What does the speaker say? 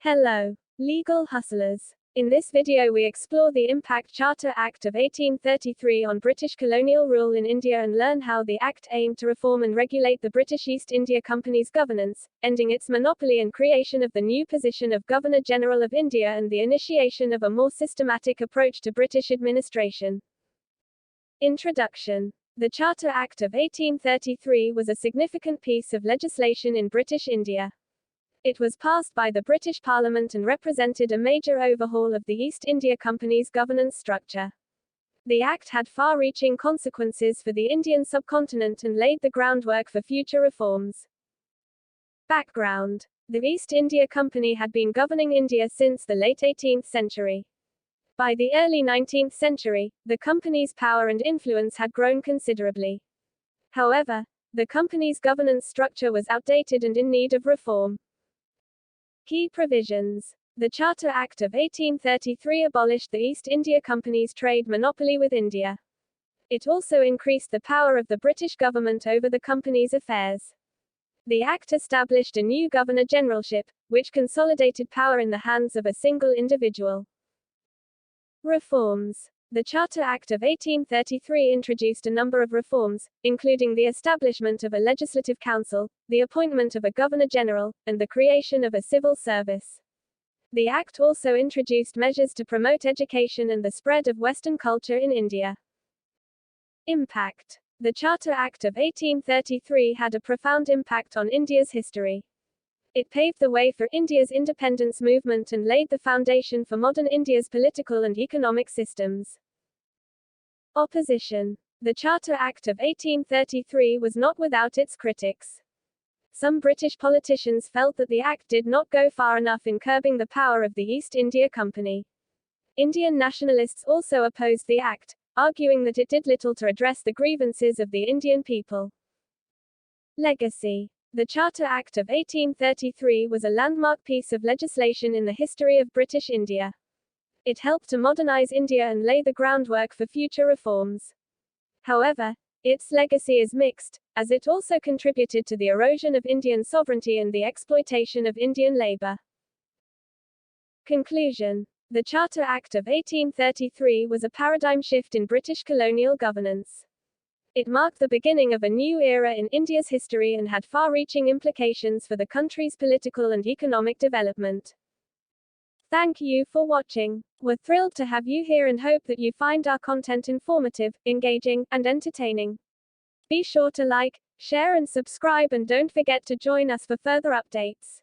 Hello, legal hustlers. In this video we explore the Impact Charter Act of 1833 on British colonial rule in India and learn how the Act aimed to reform and regulate the British East India Company's governance, ending its monopoly and creation of the new position of Governor-General of India and the initiation of a more systematic approach to British administration. Introduction. The Charter Act of 1833 was a significant piece of legislation in British India. It was passed by the British Parliament and represented a major overhaul of the East India Company's governance structure. The Act had far-reaching consequences for the Indian subcontinent and laid the groundwork for future reforms. Background. The East India Company had been governing India since the late 18th century. By the early 19th century, the company's power and influence had grown considerably. However, the company's governance structure was outdated and in need of reform. Key provisions. The Charter Act of 1833 abolished the East India Company's trade monopoly with India. It also increased the power of the British government over the company's affairs. The Act established a new governor-generalship, which consolidated power in the hands of a single individual. Reforms. The Charter Act of 1833 introduced a number of reforms, including the establishment of a legislative council, the appointment of a governor-general, and the creation of a civil service. The Act also introduced measures to promote education and the spread of Western culture in India. Impact. The Charter Act of 1833 had a profound impact on India's history. It paved the way for India's independence movement and laid the foundation for modern India's political and economic systems. Opposition. The Charter Act of 1833 was not without its critics. Some British politicians felt that the Act did not go far enough in curbing the power of the East India Company. Indian nationalists also opposed the Act, arguing that it did little to address the grievances of the Indian people. Legacy. The Charter Act of 1833 was a landmark piece of legislation in the history of British India. It helped to modernize India and lay the groundwork for future reforms. However, its legacy is mixed, as it also contributed to the erosion of Indian sovereignty and the exploitation of Indian labor. Conclusion. The Charter Act of 1833 was a paradigm shift in British colonial governance. It marked the beginning of a new era in India's history and had far-reaching implications for the country's political and economic development. Thank you for watching. We're thrilled to have you here and hope that you find our content informative, engaging, and entertaining. Be sure to like, share and subscribe and don't forget to join us for further updates.